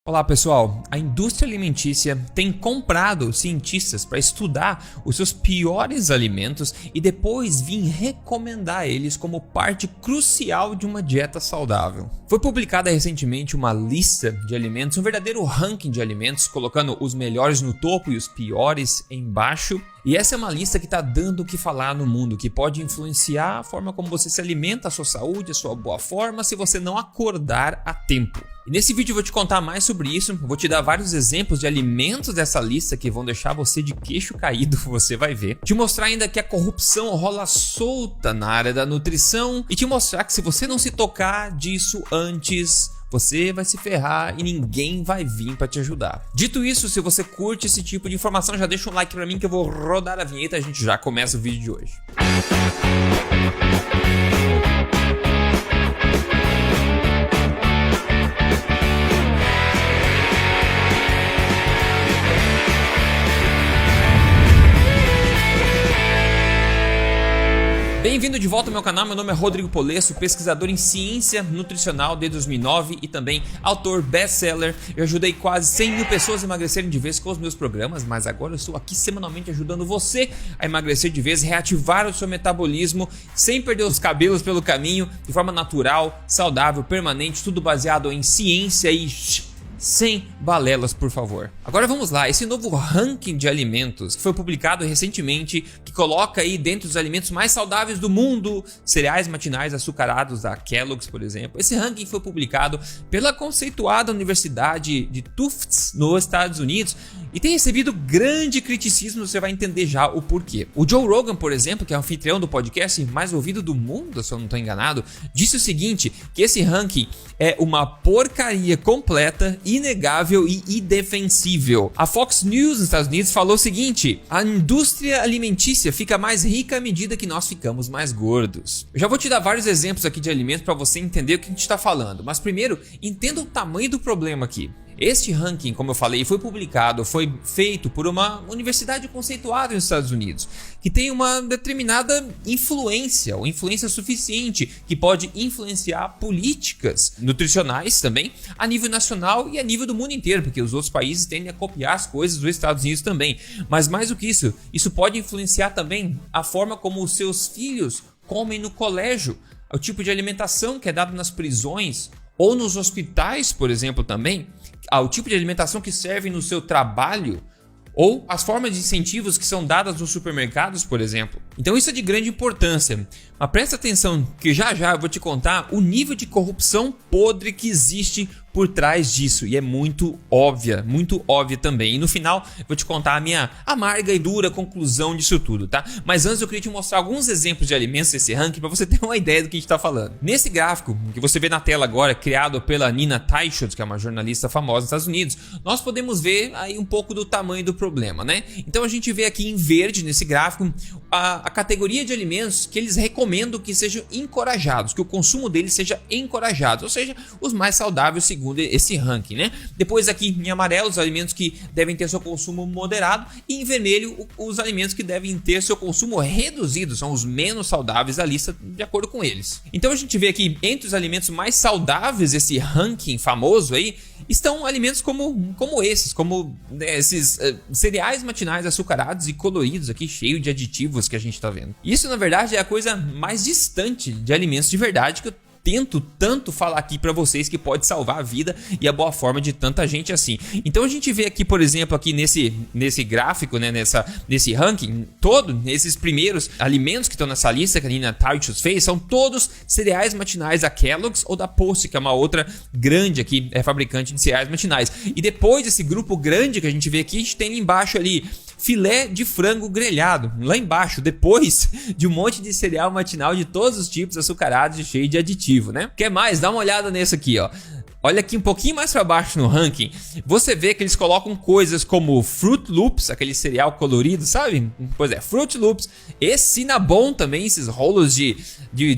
Olá pessoal, a indústria alimentícia tem comprado cientistas para estudar os seus piores alimentos e depois vir recomendar eles como parte crucial de uma dieta saudável. Foi publicada recentemente uma lista de alimentos, um verdadeiro ranking de alimentos, colocando os melhores no topo e os piores embaixo. E essa é uma lista que está dando o que falar no mundo, que pode influenciar a forma como você se alimenta, a sua saúde, a sua boa forma, se você não acordar a tempo. E nesse vídeo eu vou te contar mais sobre isso, vou te dar vários exemplos de alimentos dessa lista que vão deixar você de queixo caído, você vai ver. Te mostrar ainda que a corrupção rola solta na área da nutrição e te mostrar que se você não se tocar disso antes, você vai se ferrar e ninguém vai vir para te ajudar. Dito isso, se você curte esse tipo de informação, já deixa um like para mim que eu vou rodar a vinheta e a gente já começa o vídeo de hoje. Bem-vindo de volta ao meu canal, meu nome é Rodrigo Polesso, pesquisador em ciência nutricional desde 2009 e também autor best-seller. Eu ajudei quase 100 mil pessoas a emagrecerem de vez com os meus programas, mas agora eu estou aqui semanalmente ajudando você a emagrecer de vez, reativar o seu metabolismo sem perder os cabelos pelo caminho, de forma natural, saudável, permanente, tudo baseado em ciência e sem balelas, por favor. Agora vamos lá, esse novo ranking de alimentos que foi publicado recentemente, que coloca aí dentro dos alimentos mais saudáveis do mundo, cereais matinais açucarados da Kellogg's, por exemplo. Esse ranking foi publicado pela conceituada Universidade de Tufts, nos Estados Unidos, e tem recebido grande criticismo, você vai entender já o porquê. O Joe Rogan, por exemplo, que é o anfitrião do podcast mais ouvido do mundo, se eu não estou enganado, disse o seguinte, que esse ranking é uma porcaria completa, inegável e indefensível. A Fox News nos Estados Unidos falou o seguinte: a indústria alimentícia fica mais rica à medida que nós ficamos mais gordos. Eu já vou te dar vários exemplos aqui de alimentos para você entender o que a gente está falando, mas primeiro, entenda o tamanho do problema aqui. Este ranking, como eu falei, foi publicado, foi feito por uma universidade conceituada nos Estados Unidos, que tem uma determinada influência, ou influência suficiente, que pode influenciar políticas nutricionais também, a nível nacional e a nível do mundo inteiro, porque os outros países tendem a copiar as coisas dos Estados Unidos também. Mas mais do que isso pode influenciar também a forma como os seus filhos comem no colégio, o tipo de alimentação que é dado nas prisões, ou nos hospitais, por exemplo, também, ao tipo de alimentação que serve no seu trabalho, ou as formas de incentivos que são dadas nos supermercados, por exemplo. Então isso é de grande importância. Mas presta atenção que já eu vou te contar o nível de corrupção podre que existe por trás disso. E é muito óbvia também. E no final eu vou te contar a minha amarga e dura conclusão disso tudo, tá? Mas antes eu queria te mostrar alguns exemplos de alimentos desse ranking para você ter uma ideia do que a gente está falando. Nesse gráfico que você vê na tela agora, criado pela Nina Teicholz, que é uma jornalista famosa nos Estados Unidos, nós podemos ver aí um pouco do tamanho do problema, né? Então a gente vê aqui em verde nesse gráfico a categoria de alimentos que eles recomendam que sejam encorajados, que o consumo deles seja encorajado, ou seja, os mais saudáveis segundo esse ranking, né? Depois aqui em amarelo os alimentos que devem ter seu consumo moderado e em vermelho os alimentos que devem ter seu consumo reduzido, são os menos saudáveis da lista de acordo com eles. Então a gente vê aqui entre os alimentos mais saudáveis desse ranking famoso aí estão alimentos como esses cereais matinais açucarados e coloridos aqui, cheio de aditivos que a gente está vendo. Isso na verdade é a coisa mais distante de alimentos de verdade que eu tento tanto falar aqui para vocês que pode salvar a vida e a boa forma de tanta gente assim. Então a gente vê aqui, por exemplo, aqui nesse gráfico, né, nesse ranking todo, esses primeiros alimentos que estão nessa lista que a Nina Teicholz fez, são todos cereais matinais da Kellogg's ou da Post, que é uma outra grande aqui, fabricante de cereais matinais. E depois desse grupo grande que a gente vê aqui, a gente tem ali embaixo ali filé de frango grelhado, lá embaixo, depois de um monte de cereal matinal de todos os tipos, açucarados e cheio de aditivo, né? Quer mais? Dá uma olhada nesse aqui, ó. Olha aqui um pouquinho mais para baixo no ranking, você vê que eles colocam coisas como Fruit Loops, aquele cereal colorido, sabe? Pois é, Fruit Loops e Cinnabon também, esses rolos de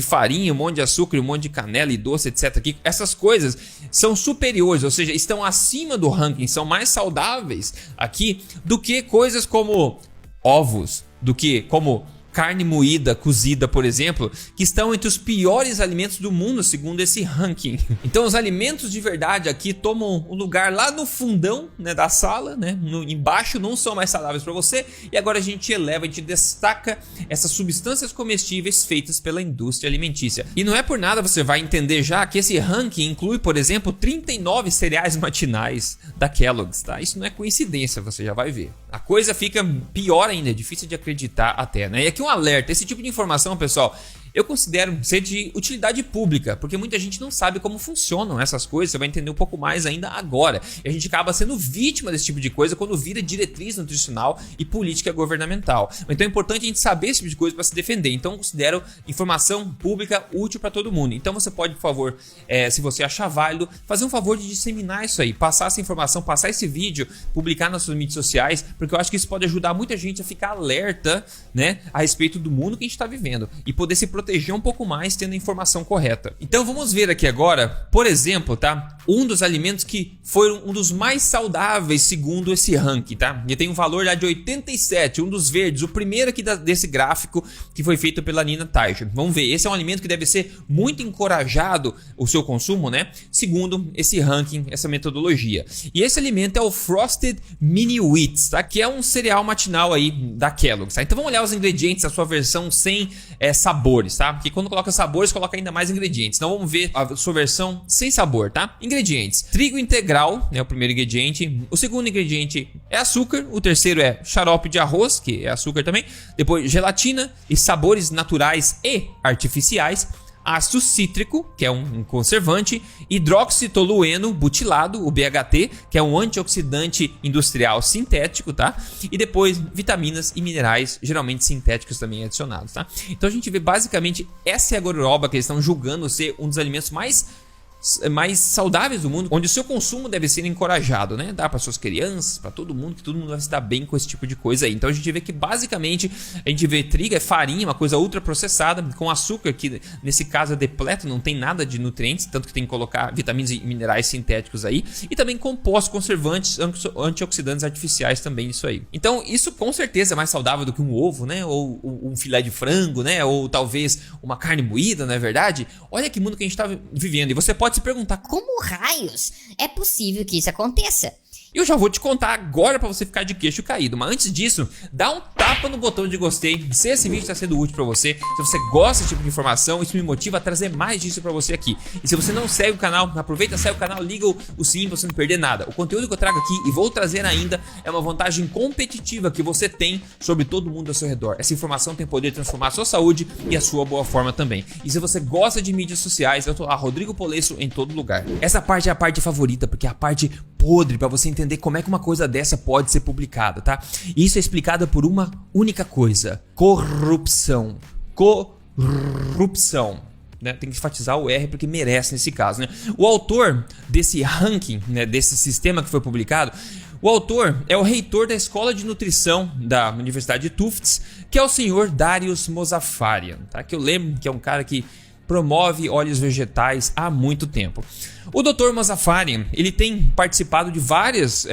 farinha, um monte de açúcar, um monte de canela e doce, etc. Aqui, essas coisas são superiores, ou seja, estão acima do ranking, são mais saudáveis aqui do que coisas como ovos, do que como carne moída, cozida, por exemplo, que estão entre os piores alimentos do mundo, segundo esse ranking. Então os alimentos de verdade aqui tomam um lugar lá no fundão, né, da sala, né, embaixo não são mais saudáveis para você, e agora a gente eleva, a gente destaca essas substâncias comestíveis feitas pela indústria alimentícia. E não é por nada, você vai entender já que esse ranking inclui, por exemplo, 39 cereais matinais da Kellogg's, tá? Isso não é coincidência, você já vai ver. A coisa fica pior ainda, é difícil de acreditar até, né? E aqui um alerta, esse tipo de informação, pessoal, eu considero ser de utilidade pública, porque muita gente não sabe como funcionam essas coisas, você vai entender um pouco mais ainda agora. E a gente acaba sendo vítima desse tipo de coisa quando vira diretriz nutricional e política governamental. Então é importante a gente saber esse tipo de coisa para se defender. Então eu considero informação pública útil para todo mundo. Então você pode, por favor, se você achar válido, fazer um favor de disseminar isso aí, passar essa informação, passar esse vídeo, publicar nas suas mídias sociais, porque eu acho que isso pode ajudar muita gente a ficar alerta, né, a respeito do mundo que a gente está vivendo e poder se proteger um pouco mais tendo a informação correta. Então vamos ver aqui agora, por exemplo, tá? Um dos alimentos que foram um dos mais saudáveis segundo esse ranking, tá? E tem um valor lá de 87, um dos verdes, o primeiro aqui desse gráfico que foi feito pela Nina Teicher. Vamos ver, esse é um alimento que deve ser muito encorajado o seu consumo, né? Segundo esse ranking, essa metodologia. E esse alimento é o Frosted Mini Wheats, tá? Que é um cereal matinal aí da Kellogg's, tá? Então vamos olhar os ingredientes da sua versão sem sabores, tá? Porque quando coloca sabores, coloca ainda mais ingredientes. Então vamos ver a sua versão sem sabor, tá? Ingredientes: trigo integral, né, o primeiro ingrediente. O segundo ingrediente é açúcar. O terceiro é xarope de arroz, que é açúcar também. Depois gelatina e sabores naturais e artificiais. Ácido cítrico, que é um conservante, hidroxitolueno butilado, o BHT, que é um antioxidante industrial sintético, tá? E depois vitaminas e minerais, geralmente sintéticos também adicionados, tá? Então a gente vê basicamente essa é a gororoba que eles estão julgando ser um dos alimentos mais saudáveis do mundo, onde o seu consumo deve ser encorajado, né? Dá para suas crianças, para todo mundo, que todo mundo vai se dar bem com esse tipo de coisa aí. Então a gente vê que basicamente a gente vê trigo, é farinha, uma coisa ultra processada, com açúcar, que nesse caso é depleto, não tem nada de nutrientes, tanto que tem que colocar vitaminas e minerais sintéticos aí, e também compostos conservantes, antioxidantes artificiais também isso aí. Então isso com certeza é mais saudável do que um ovo, né? Ou um filé de frango, né? Ou talvez uma carne moída, não é verdade? Olha que mundo que a gente está vivendo, e você pode se perguntar: como raios é possível que isso aconteça? Eu já vou te contar agora para você ficar de queixo caído, mas antes disso, dá um tapa no botão de gostei se esse vídeo está sendo útil para você, se você gosta desse tipo de informação, isso me motiva a trazer mais disso para você aqui. E se você não segue o canal, aproveita, segue o canal, liga o sininho para você não perder nada. O conteúdo que eu trago aqui e vou trazer ainda é uma vantagem competitiva que você tem sobre todo mundo ao seu redor. Essa informação tem poder de transformar a sua saúde e a sua boa forma também. E se você gosta de mídias sociais, eu tô lá, Rodrigo Polesso, em todo lugar. Essa parte é a parte favorita, porque é a parte podre para você entender como é que uma coisa dessa pode ser publicada, tá? E isso é explicado por uma única coisa: corrupção. Corrupção. Né? Tem que enfatizar o R porque merece nesse caso, né? O autor desse ranking, né, desse sistema que foi publicado, o autor é o reitor da Escola de Nutrição da Universidade de Tufts, que é o senhor Darius Mozaffarian, tá? Que eu lembro que é um cara que promove óleos vegetais há muito tempo. O Dr. Mozaffarian, ele tem participado de várias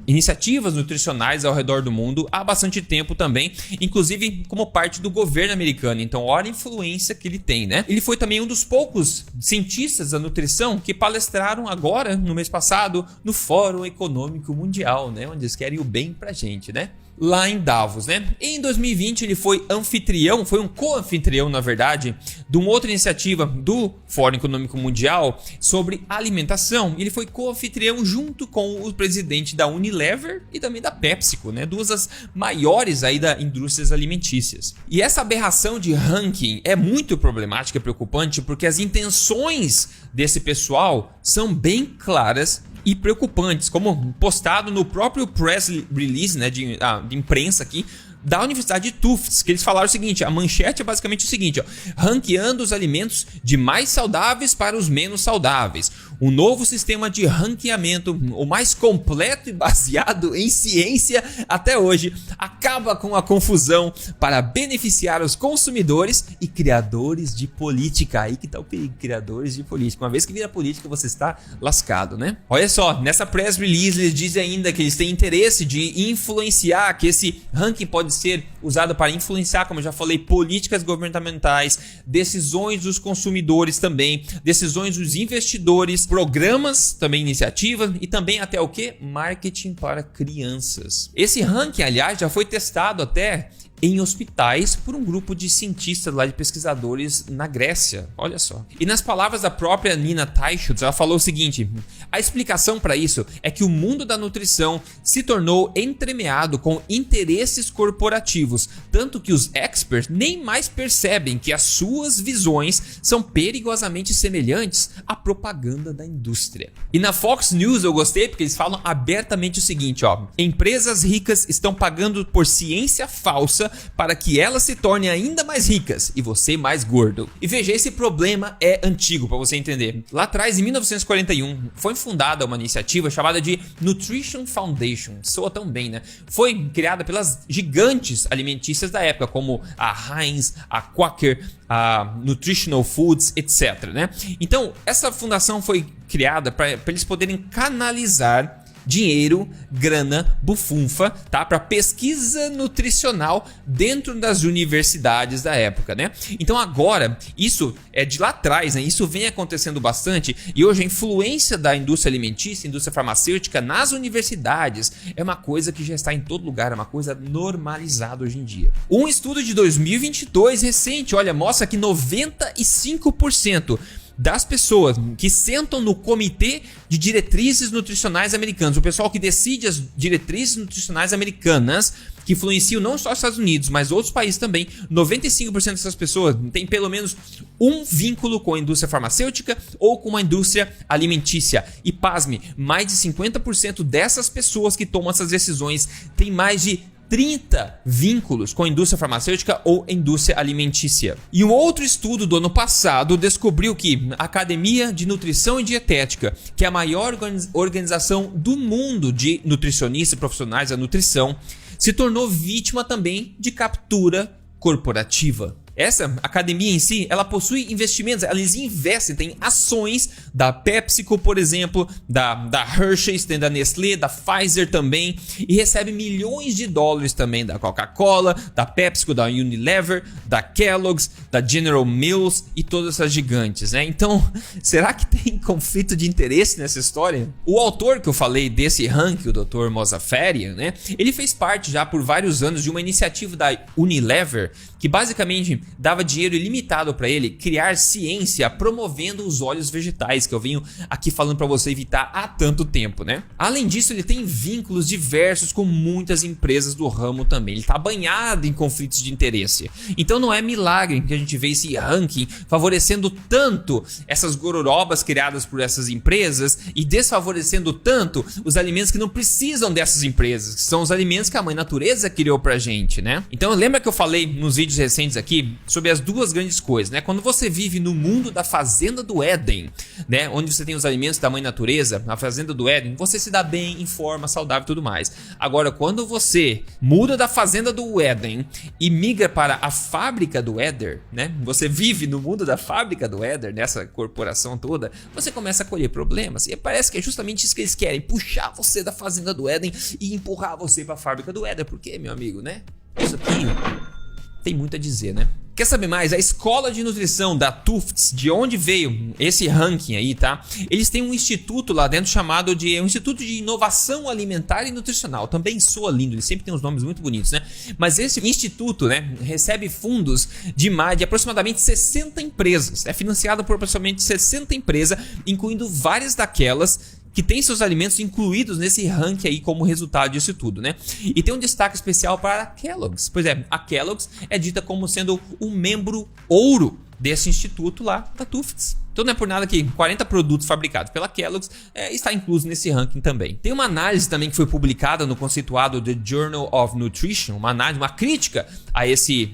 iniciativas nutricionais ao redor do mundo há bastante tempo também, inclusive como parte do governo americano. Então, olha a influência que ele tem, né? Ele foi também um dos poucos cientistas da nutrição que palestraram agora, no mês passado, no Fórum Econômico Mundial, né? Onde eles querem o bem pra gente, né? Lá em Davos, né? Em 2020 ele foi anfitrião, foi um co-anfitrião, na verdade, de uma outra iniciativa do Fórum Econômico Mundial sobre alimentação. Ele foi co-anfitrião junto com o presidente da Unilever e também da PepsiCo, né? Duas das maiores aí da indústrias alimentícias. E essa aberração de ranking é muito problemática e preocupante porque as intenções desse pessoal são bem claras e preocupantes, como postado no próprio press release, né, de imprensa aqui da Universidade de Tufts, que eles falaram o seguinte: a manchete é basicamente o seguinte, ó: ranqueando os alimentos de mais saudáveis para os menos saudáveis. Um novo sistema de ranqueamento, o mais completo e baseado em ciência até hoje, acaba com a confusão para beneficiar os consumidores e criadores de política. Aí que tá o perigo, criadores de política. Uma vez que vira política, você está lascado, né? Olha só, nessa press release eles dizem ainda que eles têm interesse de influenciar, que esse ranking pode pode ser usado para influenciar, como eu já falei, políticas governamentais, decisões dos consumidores também, decisões dos investidores, programas, também iniciativas e também até o que? Marketing para crianças. Esse ranking, aliás, já foi testado até em hospitais por um grupo de cientistas lá, de pesquisadores na Grécia, olha só. E nas palavras da própria Nina Teicholz, ela falou o seguinte: a explicação para isso é que o mundo da nutrição se tornou entremeado com interesses corporativos, tanto que os experts nem mais percebem que as suas visões são perigosamente semelhantes à propaganda da indústria. E na Fox News eu gostei porque eles falam abertamente o seguinte, ó: empresas ricas estão pagando por ciência falsa para que elas se tornem ainda mais ricas e você mais gordo. E veja, esse problema é antigo, para você entender. Lá atrás, em 1941, foi fundada uma iniciativa chamada de Nutrition Foundation. Soa tão bem, né? Foi criada pelas gigantes alimentícias da época, como a Heinz, a Quaker, a Nutritional Foods, etc, né? Então, essa fundação foi criada para eles poderem canalizar dinheiro, grana, bufunfa, tá? Para pesquisa nutricional dentro das universidades da época, né? Então agora, isso é de lá atrás, né? Isso vem acontecendo bastante e hoje a influência da indústria alimentícia, indústria farmacêutica nas universidades é uma coisa que já está em todo lugar, é uma coisa normalizada hoje em dia. Um estudo de 2022 recente, olha, mostra que 95% das pessoas que sentam no Comitê de Diretrizes Nutricionais Americanos, o pessoal que decide as diretrizes nutricionais americanas, que influenciam não só os Estados Unidos, mas outros países também, 95% dessas pessoas têm pelo menos um vínculo com a indústria farmacêutica ou com a indústria alimentícia. E pasme, mais de 50% dessas pessoas que tomam essas decisões têm mais de 30 vínculos com a indústria farmacêutica ou indústria alimentícia. E um outro estudo do ano passado descobriu que a Academia de Nutrição e Dietética, que é a maior organização do mundo de nutricionistas profissionais da nutrição, se tornou vítima também de captura corporativa. Essa academia em si, ela possui investimentos, eles investem, tem ações da PepsiCo, por exemplo, da Hershey's, tem da Nestlé, da Pfizer também, e recebe milhões de dólares também da Coca-Cola, da PepsiCo, da Unilever, da Kellogg's, da General Mills e todas essas gigantes, né? Então, será que tem conflito de interesse nessa história? O autor que eu falei desse ranking, o Dr. Mozaffarian, né? Ele fez parte já por vários anos de uma iniciativa da Unilever, que basicamente dava dinheiro ilimitado para ele criar ciência promovendo os óleos vegetais, que eu venho aqui falando para você evitar há tanto tempo, né? Além disso, ele tem vínculos diversos com muitas empresas do ramo também. Ele está banhado em conflitos de interesse. Então não é milagre que a gente vê esse ranking favorecendo tanto essas gororobas criadas por essas empresas e desfavorecendo tanto os alimentos que não precisam dessas empresas, que são os alimentos que a mãe natureza criou pra gente, né? Então lembra que eu falei nos vídeos recentes aqui sobre as duas grandes coisas, né? Quando você vive no mundo da fazenda do Éden, né? Onde você tem os alimentos da mãe natureza, na fazenda do Éden, você se dá bem, em forma, saudável e tudo mais. Agora, quando você muda da fazenda do Éden e migra para a fábrica do Éder, né? Você vive no mundo da fábrica do Éder, nessa corporação toda, você começa a colher problemas. E parece que é justamente isso que eles querem, puxar você da fazenda do Éden e empurrar você para a fábrica do Éder. Por quê, meu amigo, né? Isso aqui tem muito a dizer, né? Quer saber mais? A escola de nutrição da Tufts, de onde veio esse ranking aí, tá? Eles têm um instituto lá dentro chamado de Instituto de Inovação Alimentar e Nutricional. Também soa lindo, eles sempre têm uns nomes muito bonitos, né? Mas esse instituto, né, recebe fundos de aproximadamente 60 empresas. É financiado por aproximadamente 60 empresas, incluindo várias daquelas que tem seus alimentos incluídos nesse ranking aí como resultado disso tudo, né? E tem um destaque especial para a Kellogg's. Pois é, a Kellogg's é dita como sendo um membro ouro desse instituto lá da Tufts. Então não é por nada que 40 produtos fabricados pela Kellogg's está incluso nesse ranking também. Tem uma análise também que foi publicada no conceituado The Journal of Nutrition, uma análise, uma crítica a esse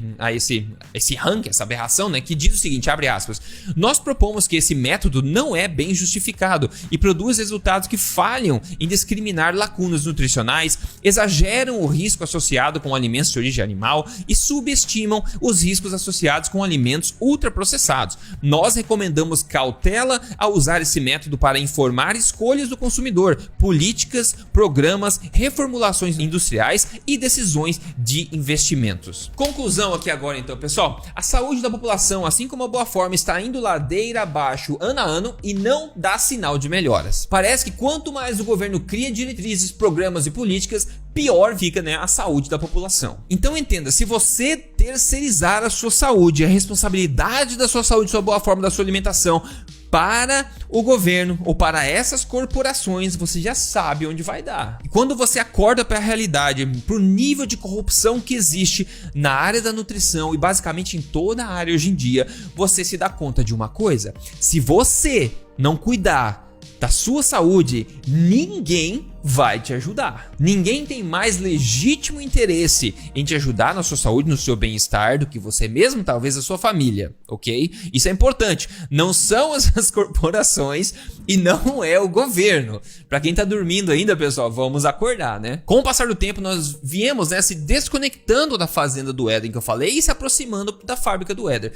ranking, essa aberração, né, que diz o seguinte, abre aspas: nós propomos que esse método não é bem justificado e produz resultados que falham em discriminar lacunas nutricionais, exageram o risco associado com alimentos de origem animal e subestimam os riscos associados com alimentos ultraprocessados. Nós recomendamos cautela ao usar esse método para informar escolhas do consumidor, políticas, programas, reformulações industriais e decisões de investimentos. Conclusão aqui agora então, pessoal. A saúde da população, assim como a boa forma, está indo ladeira abaixo ano a ano e não dá sinal de melhoras. Parece que quanto mais o governo cria diretrizes, programas e políticas, pior fica, né, a saúde da população. Então entenda, se você terceirizar a sua saúde, a responsabilidade da sua saúde, sua boa forma, da sua alimentação para o governo ou para essas corporações, você já sabe onde vai dar. E quando você acorda para a realidade, para o nível de corrupção que existe na área da nutrição e basicamente em toda a área hoje em dia, você se dá conta de uma coisa: se você não cuidar da sua saúde, ninguém vai te ajudar. Ninguém tem mais legítimo interesse em te ajudar na sua saúde, no seu bem-estar, do que você mesmo, talvez a sua família, ok? Isso é importante. Não são as corporações e não é o governo. Para quem tá dormindo ainda, pessoal, vamos acordar, né? Com o passar do tempo, nós viemos, né, se desconectando da fazenda do Éden que eu falei e se aproximando da fábrica do Éder.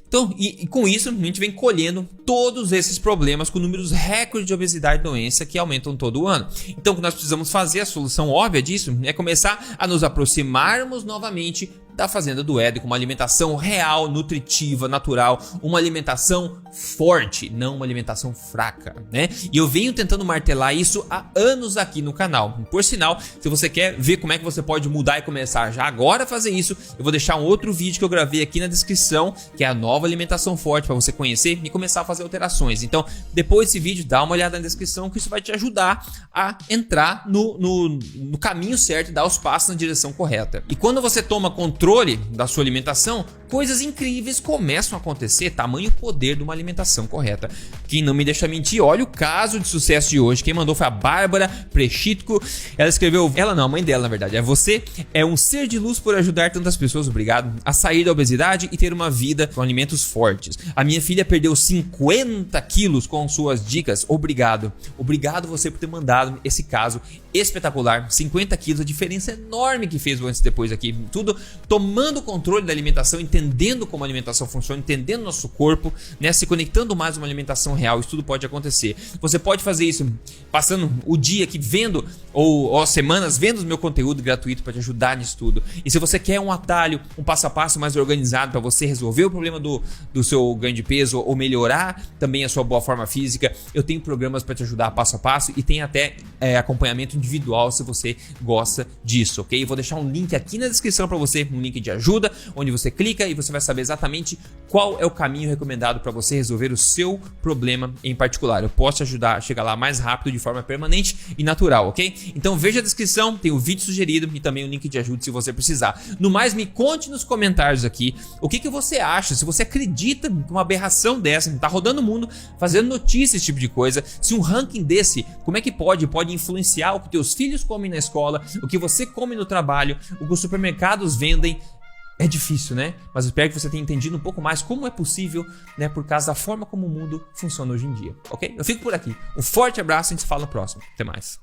Então, e com isso, a gente vem colhendo todos esses problemas com números recordes de obesidade e doença que aumentam todo ano. Então, o que nós precisamos fazer, a solução óbvia disso, é começar a nos aproximarmos novamente da fazenda do Éden com uma alimentação real, nutritiva, natural, uma alimentação forte, não uma alimentação fraca, né? E eu venho tentando martelar isso há anos aqui no canal. Por sinal, se você quer ver como é que você pode mudar e começar já agora a fazer isso, eu vou deixar um outro vídeo que eu gravei aqui na descrição, que é a nova alimentação forte, para você conhecer e começar a fazer alterações. Então, depois desse vídeo, dá uma olhada na descrição, que isso vai te ajudar a entrar no caminho certo e dar os passos na direção correta. E quando você toma controle da sua alimentação, coisas incríveis começam a acontecer, tamanho poder de uma alimentação correta. Quem não me deixa mentir, olha o caso de sucesso de hoje. Quem mandou foi a Bárbara Prechitko. Ela escreveu, ela não, a mãe dela na verdade, é: você é um ser de luz por ajudar tantas pessoas, obrigado, a sair da obesidade e ter uma vida com alimentos fortes. A minha filha perdeu 50 quilos com suas dicas, obrigado. Obrigado você por ter mandado esse caso espetacular, 50 quilos, a diferença enorme que fez o antes e depois aqui, tudo tomando o controle da alimentação, entendendo como a alimentação funciona, entendendo nosso corpo, né, se conectando mais a uma alimentação real. Isso tudo pode acontecer. Você pode fazer isso passando o dia aqui vendo, ou semanas vendo o meu conteúdo gratuito para te ajudar nisso tudo. E se você quer um atalho, um passo a passo mais organizado para você resolver o problema do seu ganho de peso ou melhorar também a sua boa forma física, eu tenho programas para te ajudar passo a passo e tem até acompanhamento individual se você gosta disso, ok? Eu vou deixar um link aqui na descrição para você, um link de ajuda, onde você clica e você vai saber exatamente qual é o caminho recomendado para você resolver o seu problema em particular. Eu posso te ajudar a chegar lá mais rápido, de forma permanente e natural, ok? Então veja a descrição, tem o vídeo sugerido e também o link de ajuda se você precisar. No mais, me conte nos comentários aqui o que você acha, se você acredita que uma aberração dessa tá rodando o mundo, fazendo notícia, esse tipo de coisa, se um ranking desse, como é que pode influenciar o que teus filhos comem na escola, o que você come no trabalho, o que os supermercados vendem. É difícil, né? Mas eu espero que você tenha entendido um pouco mais como é possível, né? Por causa da forma como o mundo funciona hoje em dia, ok? Eu fico por aqui. Um forte abraço e a gente se fala no próximo. Até mais.